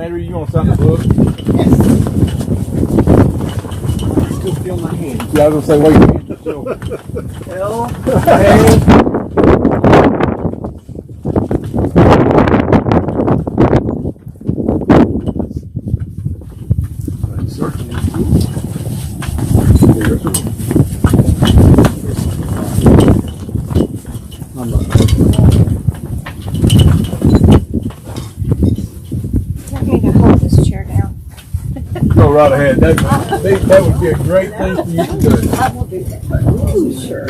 Andrew, you want to sign the book? Yes. Still feel my hand. Yeah, I was gonna say, wait. L. Go right ahead. That would be a great thing for you to do. I will do that. Ooh, sure.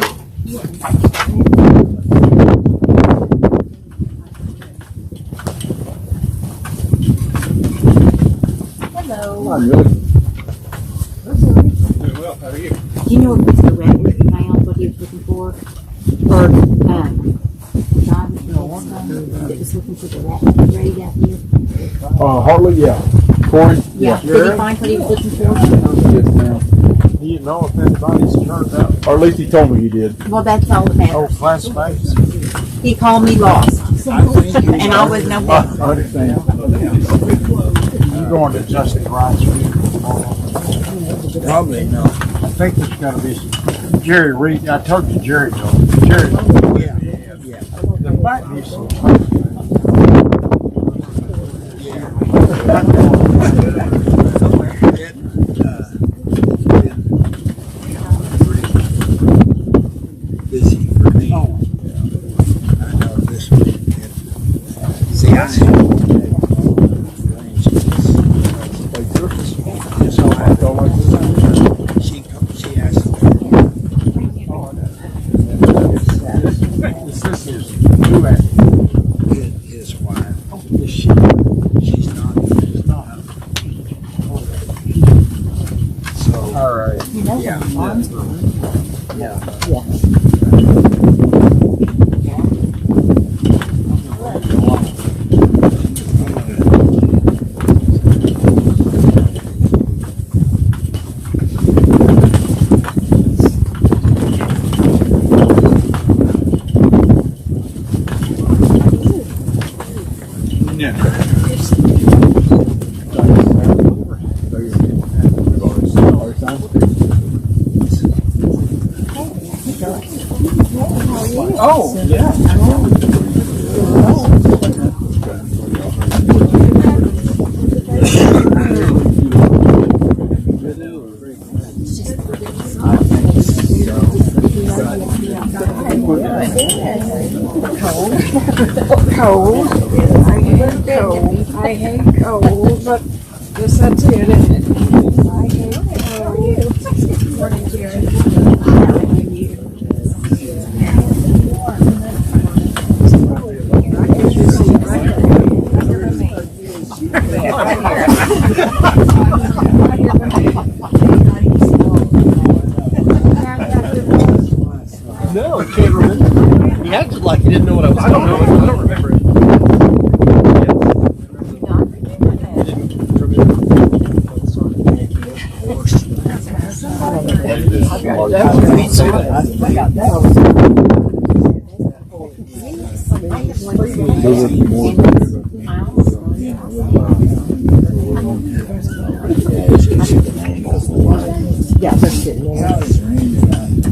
Hello. I'm good. Doing well. How are you? Do you know if Mr. Radcliffe found what he was looking for? Or, John, that was looking for the Radcliffe grade out here? Hartley, yeah. Corey? Yeah. Did he find what he was looking for? Yes, ma'am. Do you know if anybody's turned up? Or at least he told me he did. Well, that's all that Oh, matters. classmates? He called me lost. And I was no I better. understand. You going to Justin Rice? Probably no. I think there's gonna be some, Jerry Reed, I told you Jerry told me. Jerry, Yeah. there might be some. Busy for me. I know this week. See, I have she asked his wife. She's not. So, All right. You know, yeah. yeah. Oh, yeah. Cold. I hate cold, but guess that's it, isn't it? I hate cold. Morning, Jerry. How are you? I can just see right No, I can't remember. He acted like he didn't know what I was talking about. I don't remember it. Yeah, they're sitting there.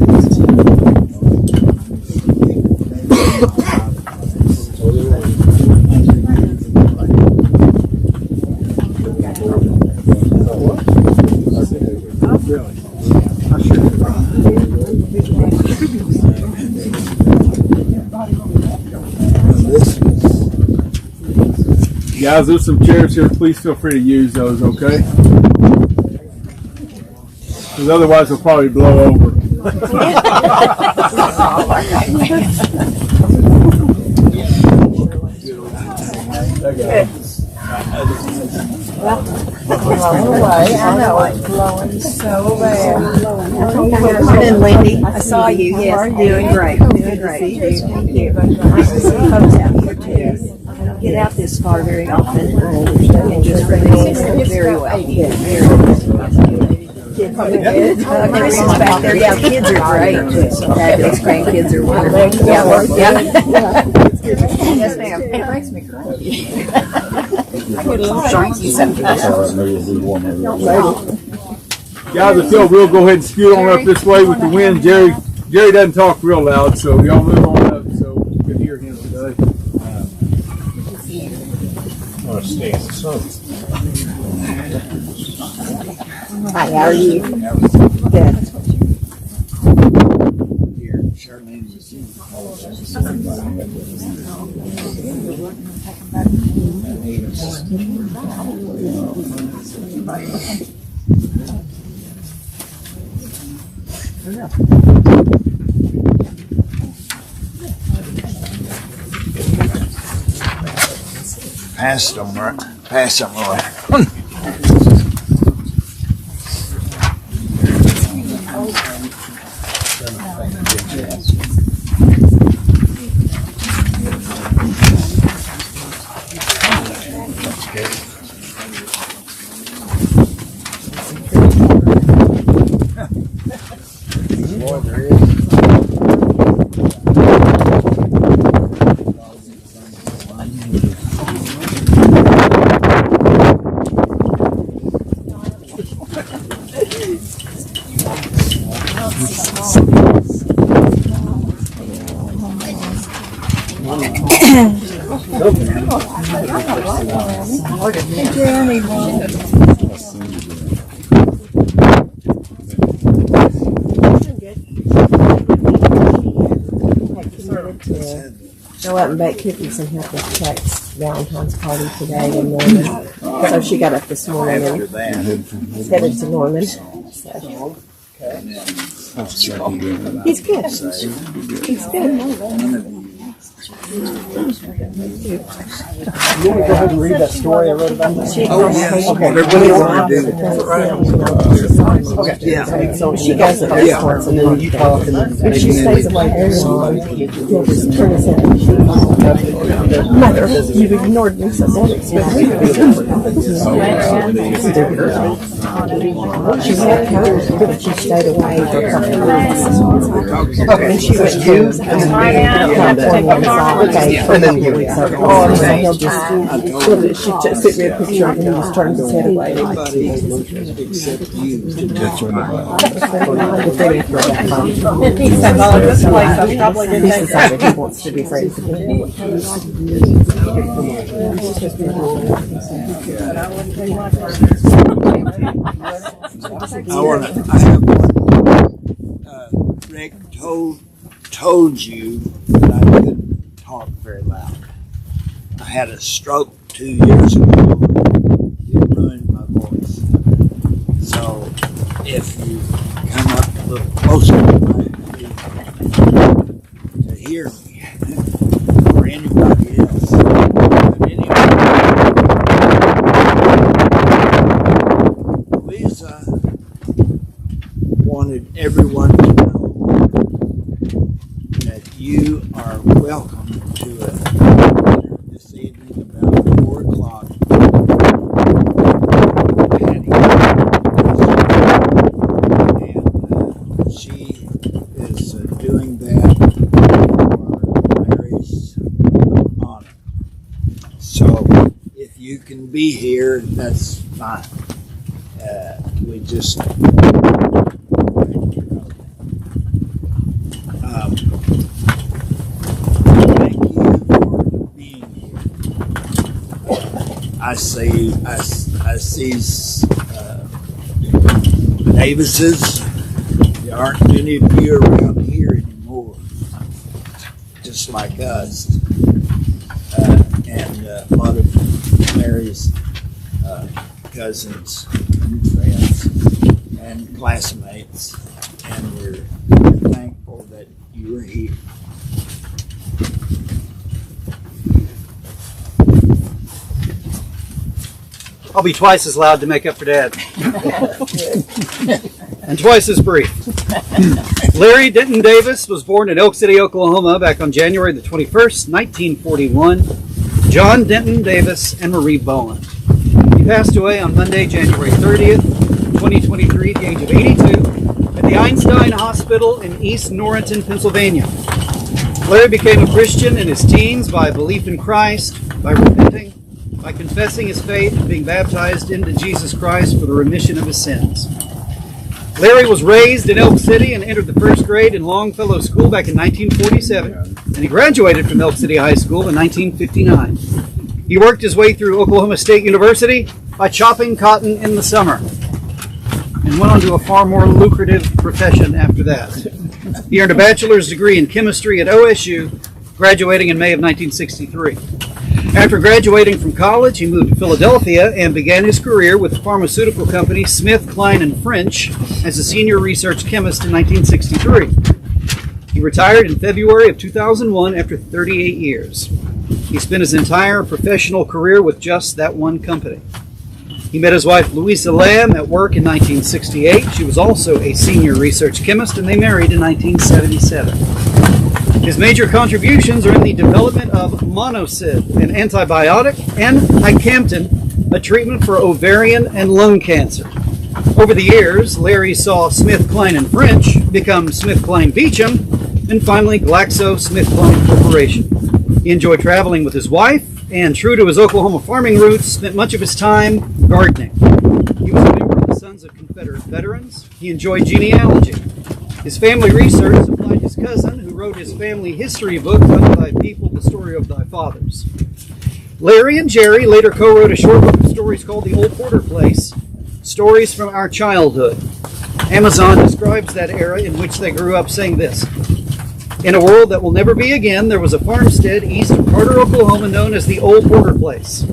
Guys, there's some chairs here. Please feel free to use those, okay? Because otherwise they'll probably blow over. I know it's blowing so bad. Come in, Lindy. I saw you. Yes, doing great. Doing great. Thank you. Nice to see folks out here too. I don't get out this far very often, and just really very well. Kids are good. Chris is back there. Yeah, kids are great. Fabulous grandkids are wonderful. Yeah. Yes, ma'am. It makes me cry. I get a little shrinky sometimes. Guys, if y'all will go ahead and scoot on up this way with the wind. Jerry doesn't talk real loud, so y'all move on up so you can hear him today. Hi, how are you? Good. Here, Charlene was in. Pass them, right? Pass them around. Go out and bake cookies and help with Jack's Valentine's party today in Norman. So she got up this morning and headed to Norman. So. He's good. He's good. You want to go ahead and read that story I wrote about that? Oh, yes. Okay. Everybody want to do Okay. Yeah. So she goes to those parts and then You talk and then if she stays away very long, he'll just turn his head and she's Mother, you've ignored me so much. She had come, but she stayed away for a couple of weeks. And she went to and then he weeks ago. So he'll just, she just sit there a picture and he just turns his head away. except you. He said, "Oh, this place, I probably He didn't take decided he wants to be friends with me. I have one. Rick told you that I couldn't talk very loud. I had a stroke 2 years ago. It ruined my voice. So if you come up a little closer to hear me, or anybody else. But anyway, Louisa wanted everyone to know that you are welcome to a dinner this evening about 4 o'clock. And she is doing that for Mary's honor. So if you can be here, that's fine. We just thank you for being here. I see Davises. There aren't many of you around here anymore, just like us, and a lot of Mary's cousins and friends and classmates, and we're thankful that you are here. I'll be twice as loud to make up for Dad. And twice as brief. Larry Denton Davis was born in Elk City, Oklahoma back on January the 21st, 1941. John Denton Davis and Marie Bowen. He passed away on Monday, January 30th, 2023 at the age of 82 at the Einstein Hospital in East Norriton, Pennsylvania. Larry became a Christian in his teens by belief in Christ, by repenting, by confessing his faith, and being baptized into Jesus Christ for the remission of his sins. Larry was raised in Elk City and entered the first grade in Longfellow School back in 1947, and he graduated from Elk City High School in 1959. He worked his way through Oklahoma State University by chopping cotton in the summer, and went on to a far more lucrative profession after that. He earned a bachelor's degree in chemistry at OSU, graduating in May of 1963. After graduating from college, he moved to Philadelphia and began his career with the pharmaceutical company Smith, Kline & French as a senior research chemist in 1963. He retired in February of 2001 after 38 years. He spent his entire professional career with just that one company. He met his wife Louisa Lamb at work in 1968. She was also a senior research chemist, and they married in 1977. His major contributions are in the development of Monosid, an antibiotic, and Icamtin, a treatment for ovarian and lung cancer. Over the years, Larry saw Smith, Kline & French become Smith, Kline, Beecham, and finally GlaxoSmithKline Corporation. He enjoyed traveling with his wife, and true to his Oklahoma farming roots, spent much of his time gardening. He was a member of the Sons of Confederate Veterans. He enjoyed genealogy. His family research supplied his cousin, who wrote his family history book, Unto Thy People, The Story of Thy Fathers. Larry and Jerry later co-wrote a short book of stories called The Old Porter Place, Stories from Our Childhood. Amazon describes that era in which they grew up saying this: "In a world that will never be again, there was a farmstead east of Carter, Oklahoma, known as the Old Porter Place.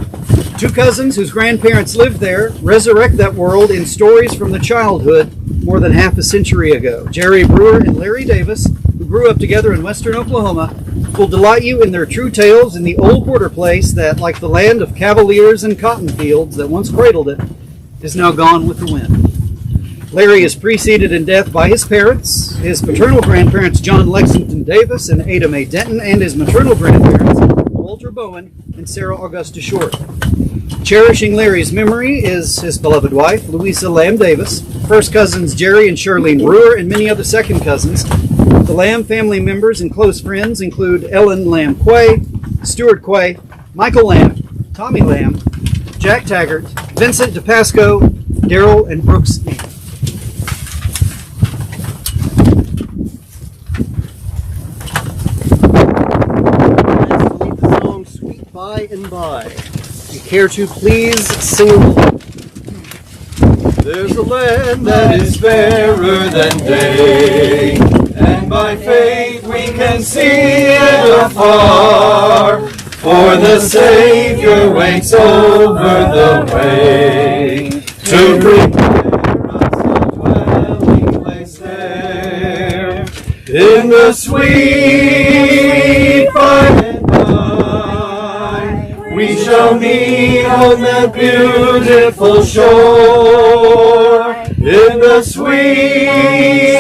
Two cousins whose grandparents lived there resurrect that world in stories from the childhood more than half a century ago. Jerry Brewer and Larry Davis, who grew up together in western Oklahoma, will delight you in their true tales in the Old Porter Place that, like the land of cavaliers and cotton fields that once cradled it, is now gone with the wind." Larry is preceded in death by his parents, his paternal grandparents John Lexington Davis and Ada Mae Denton, and his maternal grandparents Walter Bowen and Sarah Augusta Short. Cherishing Larry's memory is his beloved wife, Louisa Lamb Davis, first cousins Jerry and Shirlene Brewer, and many other second cousins. The Lamb family members and close friends include Ellen Lamb Quay, Stuart Quay, Michael Lamb, Tommy Lamb, Jack Taggart, Vincent DePasco, Daryl, and Brooks Inc. By and by. You care to please sing along? There's a land that is fairer than day, and by faith we can see it afar, for the Savior waits over the way to prepare us a dwelling place there in the sweet by and by. We shall meet on that beautiful shore in the sweet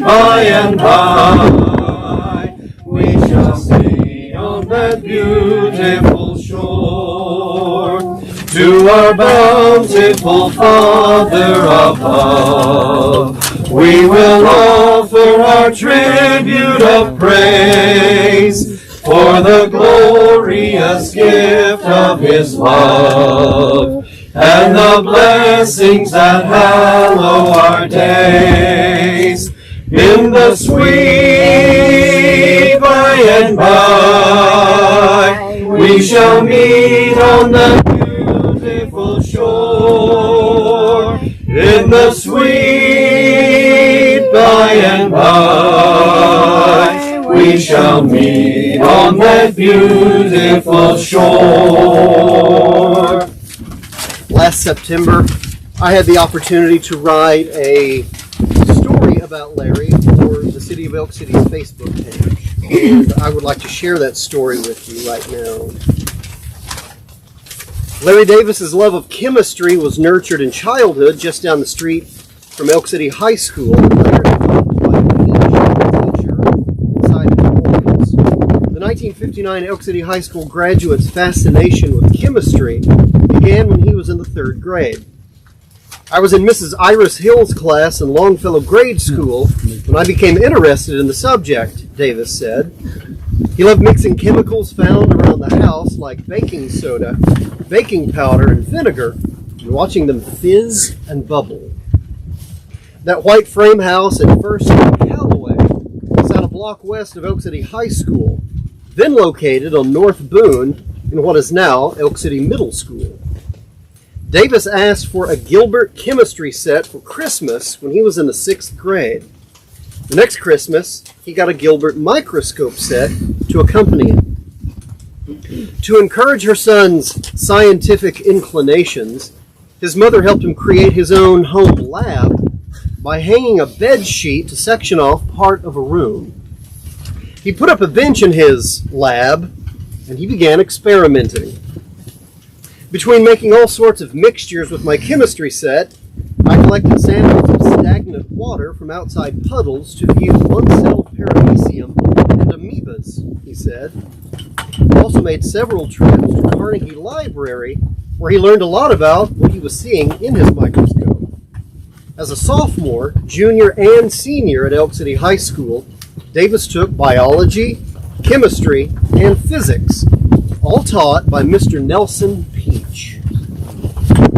by and by. We shall meet on that beautiful shore. To our bountiful Father above, we will offer our tribute of praise for the glorious gift of His love and the blessings that hallow our days. In the sweet by and by, we shall meet on the beautiful shore. In the sweet by and by, we shall meet on that beautiful shore. Last September, I had the opportunity to write a story about Larry for the City of Elk City's Facebook page, and I would like to share that story with you right now. Larry Davis's love of chemistry was nurtured in childhood just down the street from Elk City High School. The 1959 Elk City High School graduate's fascination with chemistry began when he was in the third grade. I was in Mrs. Iris Hill's class in Longfellow Grade School when I became interested in the subject, Davis said. He loved mixing chemicals found around the house like baking soda, baking powder, and vinegar, and watching them fizz and bubble. That white frame house at First and Callaway sat a block west of Elk City High School, then located on North Boone in what is now Elk City Middle School. Davis asked for a Gilbert chemistry set for Christmas when he was in the 6th grade. The next Christmas, he got a Gilbert microscope set to accompany it. To encourage her son's scientific inclinations, his mother helped him create his own home lab by hanging a bed sheet to section off part of a room. He put up a bench in his lab, and he began experimenting. Between making all sorts of mixtures with my chemistry set, I collected samples of stagnant water from outside puddles to view one-celled paramecium and amoebas, he said. He also made several trips to Carnegie Library, where he learned a lot about what he was seeing in his microscope. As a sophomore, junior, and senior at Elk City High School, Davis took biology, chemistry, and physics, all taught by Mr. Nelson Peach.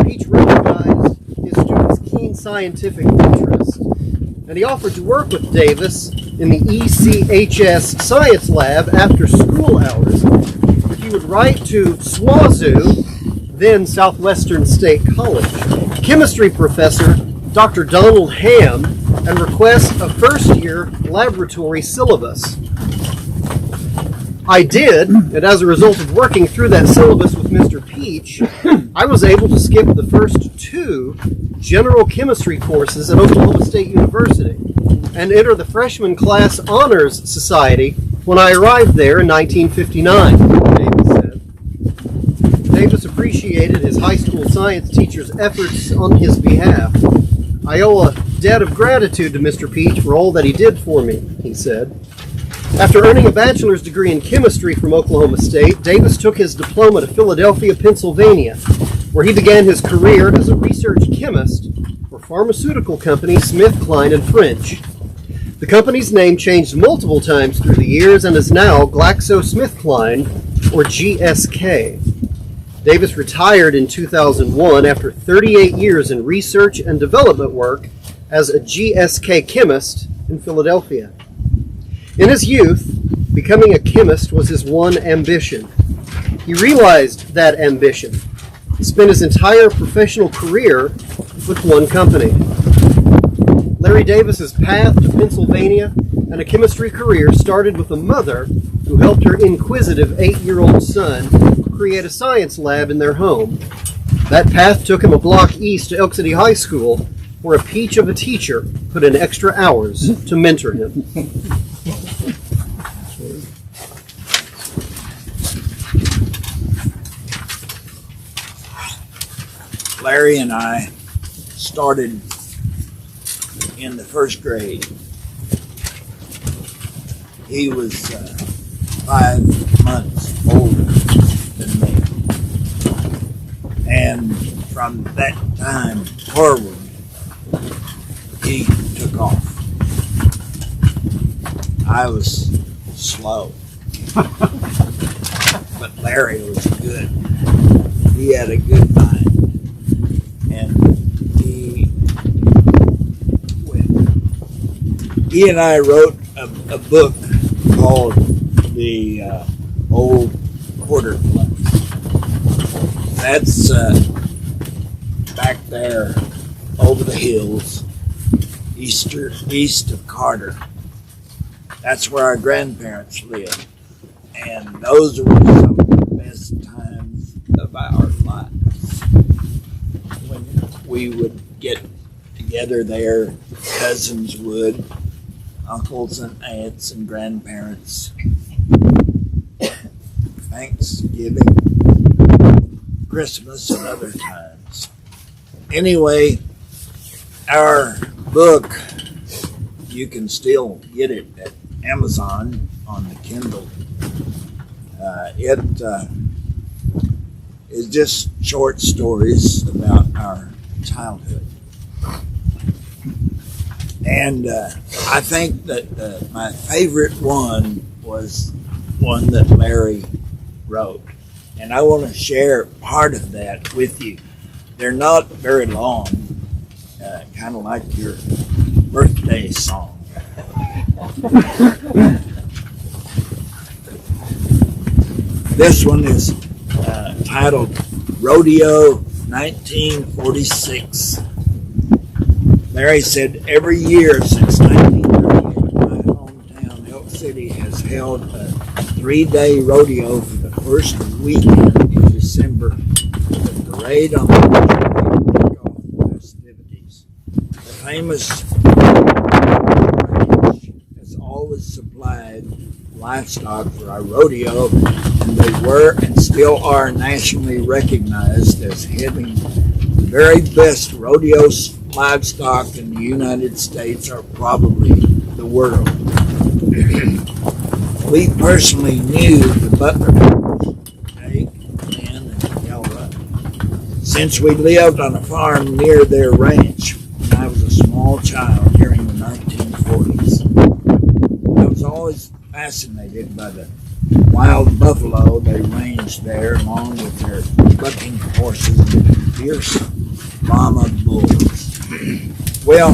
Peach recognized his students' keen scientific interest, and he offered to work with Davis in the ECHS science lab after school hours if he would write to SWAZU, then Southwestern State College, chemistry professor Dr. Donald Ham, and request a first-year laboratory syllabus. I did, and as a result of working through that syllabus with Mr. Peach, I was able to skip the first 2 general chemistry courses at Oklahoma State University and enter the freshman class honors society when I arrived there in 1959, Davis said. Davis appreciated his high school science teacher's efforts on his behalf. I owe a debt of gratitude to Mr. Peach for all that he did for me, he said. After earning a bachelor's degree in chemistry from Oklahoma State, Davis took his diploma to Philadelphia, Pennsylvania, where he began his career as a research chemist for pharmaceutical company SmithKline and French. The company's name changed multiple times through the years and is now GlaxoSmithKline, or GSK. Davis retired in 2001 after 38 years in research and development work as a GSK chemist in Philadelphia. In his youth, becoming a chemist was his one ambition. He realized that ambition. He spent his entire professional career with one company. Larry Davis's path to Pennsylvania and a chemistry career started with a mother who helped her inquisitive 8-year-old son create a science lab in their home. That path took him a block east to Elk City High School, where a peach of a teacher put in extra hours to mentor him. Larry and I started in the 1st grade. He was 5 months older than me. And from that time forward, he took off. I was slow. But Larry was good. He had a good mind. And he and I wrote a book called The Old Quarterflex. That's back there over the hills, east of Carter. That's where our grandparents lived. And those were some of the best times of our lives. When we would get together there, cousins would, uncles and aunts and grandparents. Thanksgiving, Christmas, and other times. Anyway, our book, you can still get it at Amazon on the Kindle. It is just short stories about our childhood. And I think that my favorite one was one that Larry wrote. And I want to share part of that with you. They're not very long, kind of like your birthday song. This one is titled Rodeo 1946. Larry said, every year since 1938, my hometown, Elk City, has held a 3-day rodeo for the first weekend in December with a parade on the kickoff festivities. The famous ranch has always supplied livestock for our rodeo, and they were and still are nationally recognized as having the very best rodeo livestock in the United States, or probably the world. We personally knew the Butler brothers, Jake, Dan, and Delra, since we lived on a farm near their ranch when I was a small child during the 1940s. I was always fascinated by the wild buffalo they ranged there, along with their bucking horses and fierce llama bulls. Well,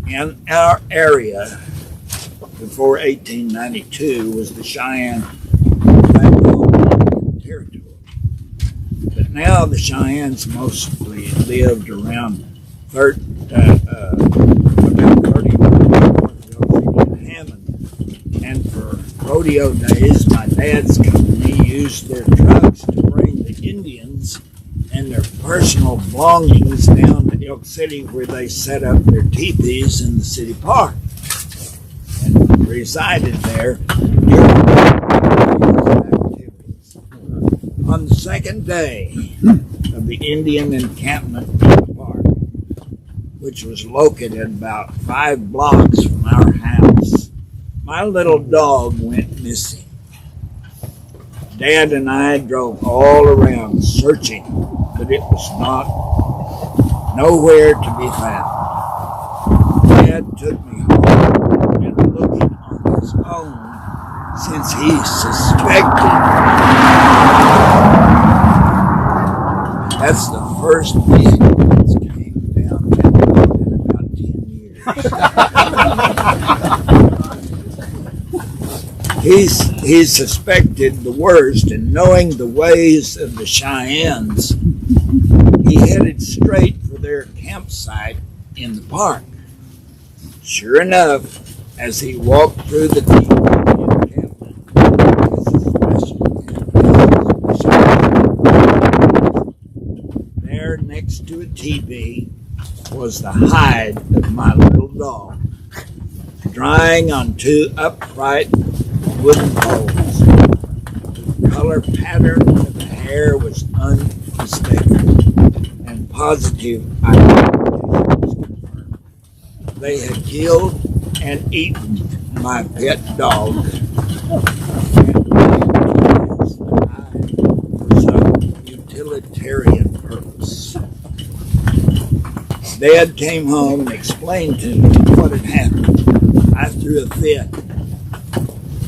in our area before 1892 was the Cheyenne territory. But now the Cheyennes mostly lived around about 30 miles in Hammond. And for rodeo days, my dad's company used their trucks to bring the Indians and their personal belongings down to Elk City, where they set up their teepees in the city park and resided there during activities. On the second day of the Indian encampment in the park, which was located about 5 blocks from our house, my little dog went missing. Dad and I drove all around searching, but it was nowhere to be found. Dad took me home and looking on his own, since he suspected. That's the first vehicle that's came down that road in about 10 years. He suspected the worst, and knowing the ways of the Cheyennes, he headed straight for their campsite in the park. Sure enough, as he walked through the encampment, there next to a teepee was the hide of my little dog, drying on 2 upright wooden poles. The color pattern of the hair was unmistakable, and positive identification was confirmed. They had killed and eaten my pet dog, and his eye for some utilitarian purpose. Dad came home and explained to me what had happened. I threw a fit,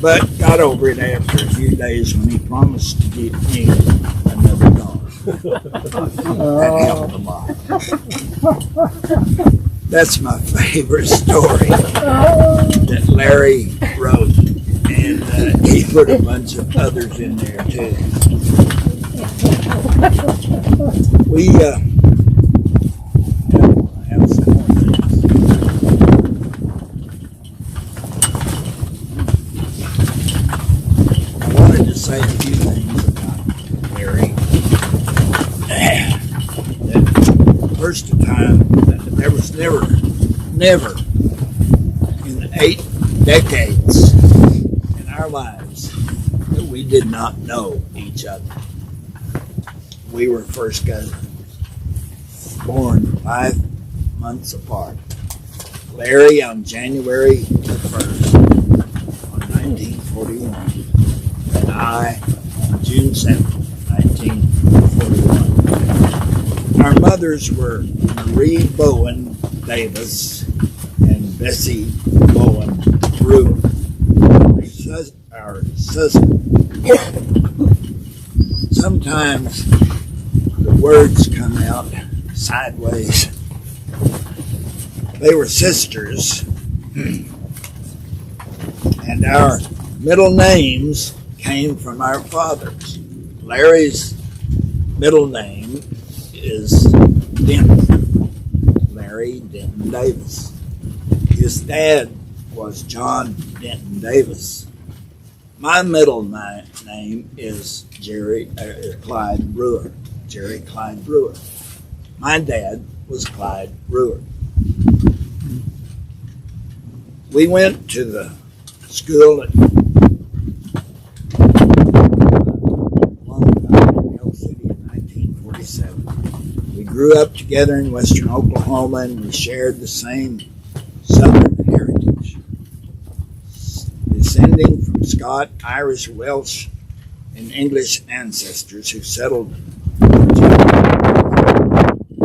but got over it after a few days when he promised to get me another dog. That helped a lot. That's my favorite story that Larry wrote, and he put a bunch of others in there too. We have some more things. I wanted to say a few things about Larry. The first time that there was never in the 8 decades in our lives that we did not know each other. We were first cousins, born 5 months apart. Larry on January the 1st, on 1941, and I on June 7th, 1941. Our mothers were Marie Bowen Davis and Bessie Bowen Brewer. Our sister. Sometimes the words come out sideways. They were sisters, and our middle names came from our fathers. Larry's middle name is Denton, Larry Denton Davis. His dad was John Denton Davis. My middle name is Clyde Brewer, Jerry Clyde Brewer. My dad was Clyde Brewer. We went to the school at Elk City in 1947. We grew up together in western Oklahoma, and we shared the same Southern heritage. Descending from Scott, Irish, Welsh, and English ancestors who settled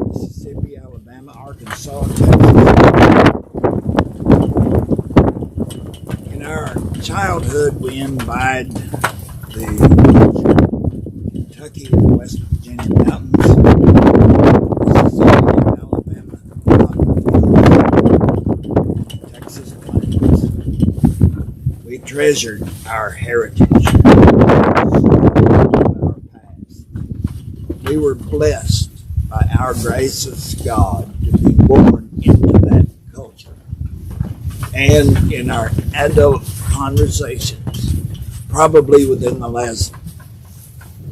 Mississippi, Alabama, Arkansas, and Texas. In our childhood, we imbibed the Kentucky and West Virginia mountains, Mississippi and Alabama, Texas plains. We treasured our heritage, our past. We were blessed by our gracious God to be born into that culture. And in our adult conversations, probably within the last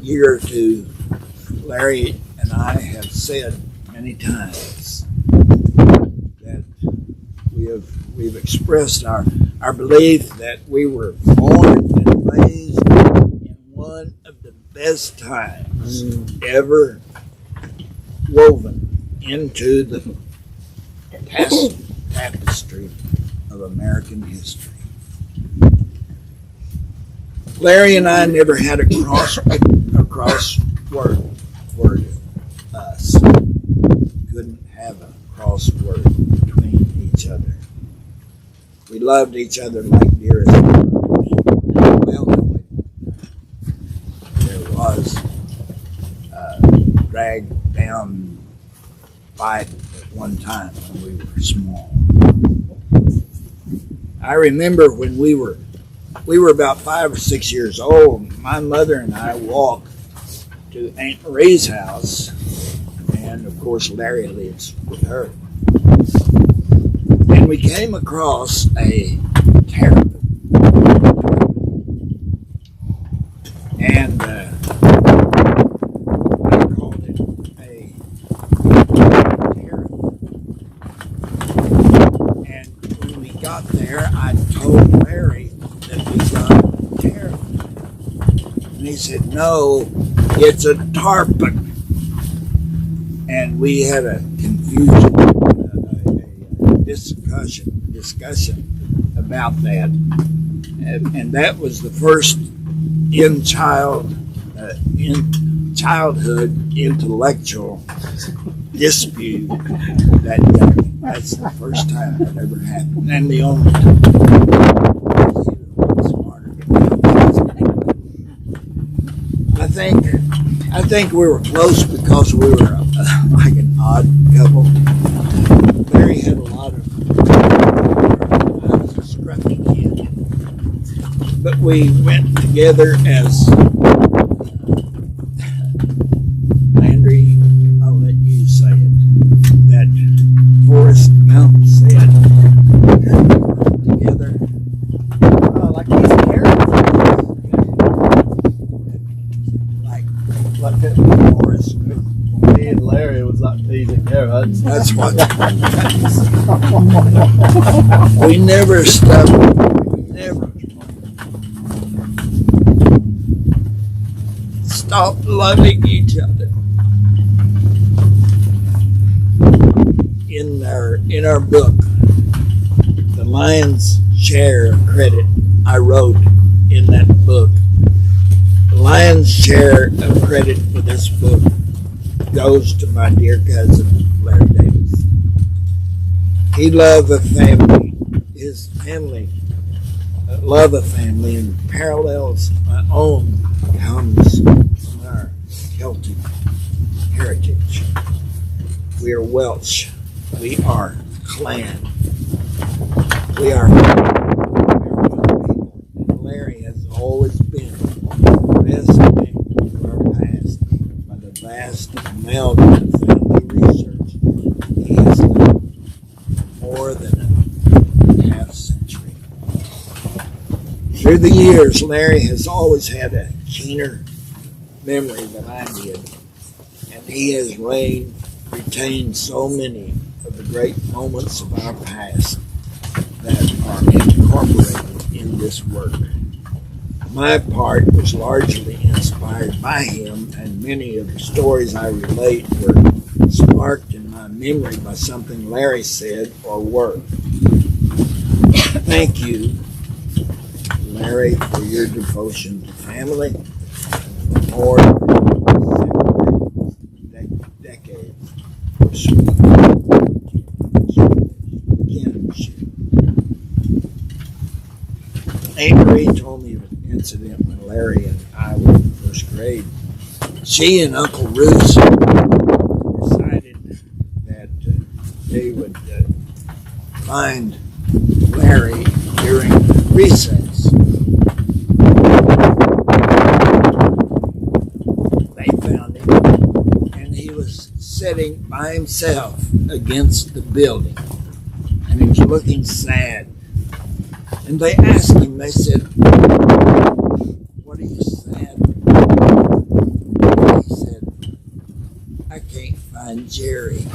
year or two, Larry and I have said many times that we've expressed our belief that we were born and raised in one of the best times ever woven into the tapestry of American history. Larry and I never had a crossword us. Couldn't have a crossword between each other. We loved each other like dearest brothers. Well, there was a drag down fight at one time when we were small. I remember when we were about 5 or 6 years old. My mother and I walked to Aunt Marie's house, and of course Larry lives with her. And we came across a terrapin, and I called it a terrapin. And when we got there, I told Larry that we got a terrapin, and he said, "No, it's a tarpon." And we had a confusion, discussion about that, and that was the first in childhood intellectual dispute that day. That's the first time that ever happened, and the only time. I think we were close because we were like an odd couple. Larry had a lot of. I was a scruffy kid, but we went together as Landry. I'll let you say it. That Forrest Gump said, together. Like these carrots. Like that Forrest Gump. Me and Larry was like peas and carrots. That's what. We never stopped. Never stopped loving each other. In our book, the lion's share of credit I wrote in that book. The lion's share of credit for this book goes to my dear cousin, Larry Davis. He loved a family. His family, love of family, and parallels my own comes from our Celtic heritage. We are Welsh. We are clan. We are people. And Larry has always been the best thing of our past by the vast amount of family research he has done more than a half century. Through the years, Larry has always had a keener memory than I did, and he has retained so many of the great moments of our past that are incorporated in this work. My part was largely inspired by him, and many of the stories I relate were sparked in my memory by something Larry said or worked. Thank you, Larry, for your devotion to family for more than decades of sweet kinship. Aunt Marie told me of an incident when Larry and I were in first grade. She and Uncle Bruce decided that they would find Larry during recess. They found him, and he was sitting by himself against the building, and he was looking sad. And they asked him, they said, "What are you sad about?" He said, "I can't find Jerry."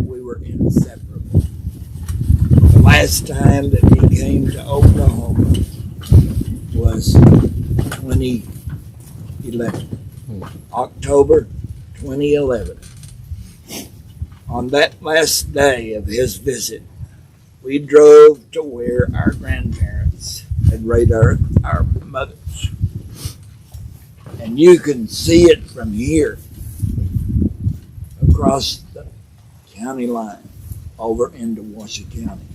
We were inseparable. The last time that he came to Oklahoma was 2011, October 2011. On that last day of his visit, we drove to where our grandparents had raised our mothers. And you can see it from here across the county line over into Ouachita County.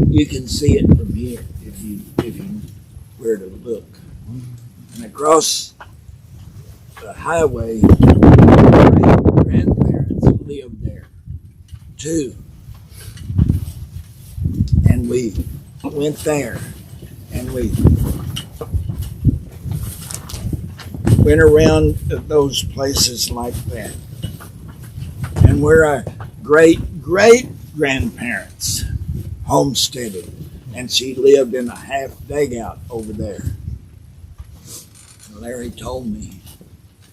You can see it from here if you were to look. And across the highway, my grandparents lived there too. And we went there and we went around those places like that. And where our great-great-grandparents homesteaded, and she lived in a half dugout over there. And Larry told me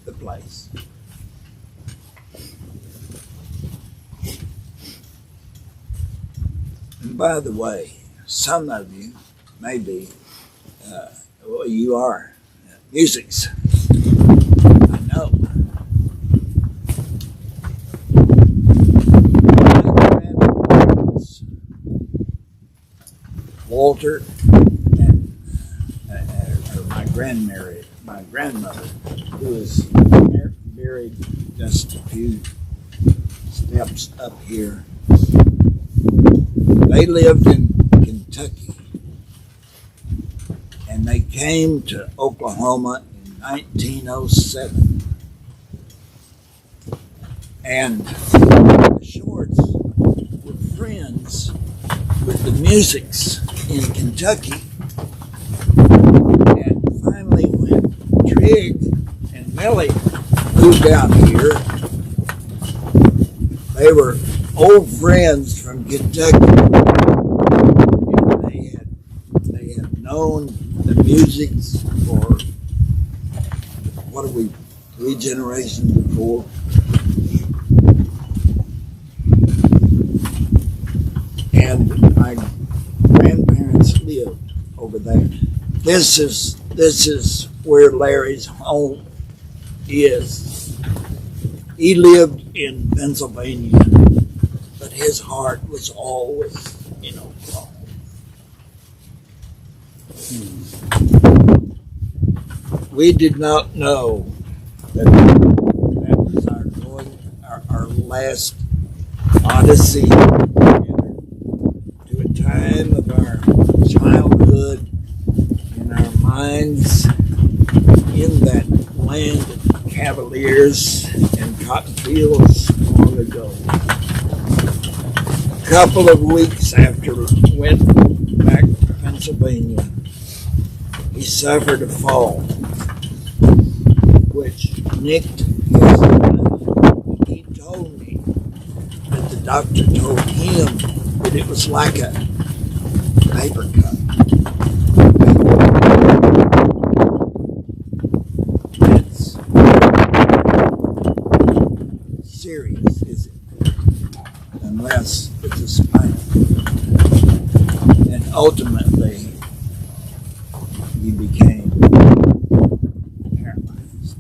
the place. And by the way, some of you maybe, well, you are musics. I know. Walter and my grandmother, who is buried just a few steps up here. They lived in Kentucky, and they came to Oklahoma in 1907. And the Shorts were friends with the Musics in Kentucky. And finally, when Trigg and Melly moved out here, they were old friends from Kentucky. And they had known the Musics for, what are we, 3 generations before? And my grandparents lived over there. This is where Larry's home is. He lived in Pennsylvania, but his heart was always in Oklahoma. we did not know that that was our last odyssey together, to a time of our childhood in our minds in that land of cavaliers and cotton fields long ago. A couple of weeks after we went back to Pennsylvania, he suffered a fall, which nicked his eye. He told me that the doctor told him that it was like a paper cut. That's serious, is it? Unless it's a spine. And ultimately, he became paralyzed.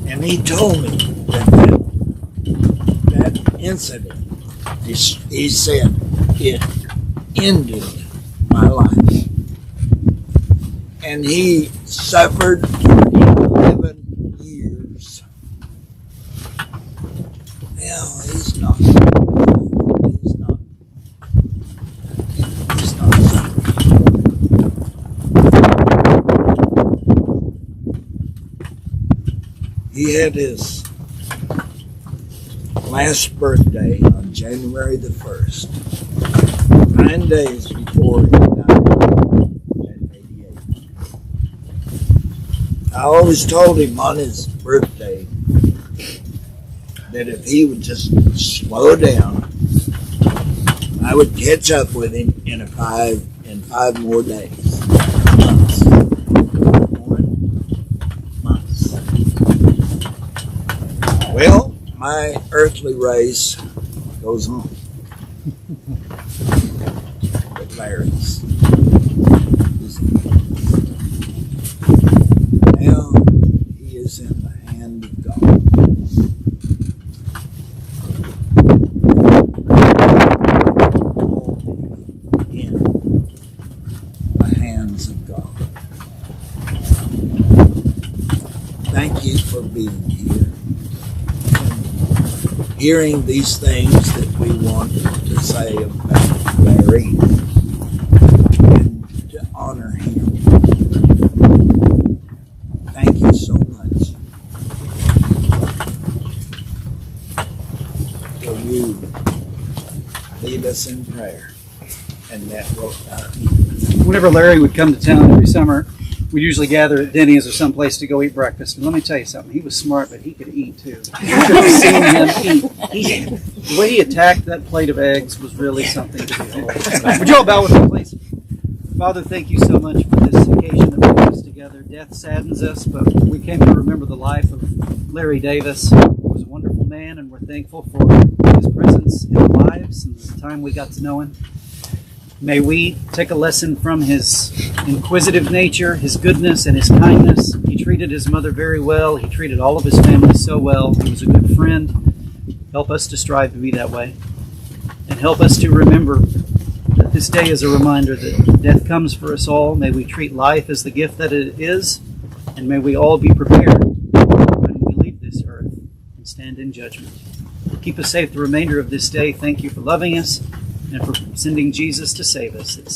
And he told me that incident, he said, it ended my life. And he suffered for 11 years. Well, he's not He had his last birthday on January the 1st, 9 days before he died at 88. I always told him on his birthday that if he would just slow down, I would catch up with him in 5 more days. Well, my earthly race goes on. But Larry's now he is in the hand of God. In the hands of God. Thank you for being here. Hearing these things that we want to say about Larry and to honor him. Thank you so much. Will you lead us in prayer? And that will Whenever Larry would come to town every summer, we'd usually gather at Denny's or someplace to go eat breakfast. And let me tell you something, he was smart, but he could eat too. You should have seen him eat. The way he attacked that plate of eggs was really something to behold. Would you all bow with me, please? Father, thank you so much for this occasion that brought us together. Death saddens us, but we came to remember the life of Larry Davis, who was a wonderful man, and we're thankful for his presence in our lives and the time we got to know him. May we take a lesson from his inquisitive nature, his goodness, and his kindness. He treated his mother very well. He treated all of his family so well. He was a good friend. Help us to strive to be that way. And help us to remember that this day is a reminder that death comes for us all. May we treat life as the gift that it is. And may we all be prepared when we leave this earth and stand in judgment. Keep us safe the remainder of this day. Thank you for loving us and for sending Jesus to save us. It's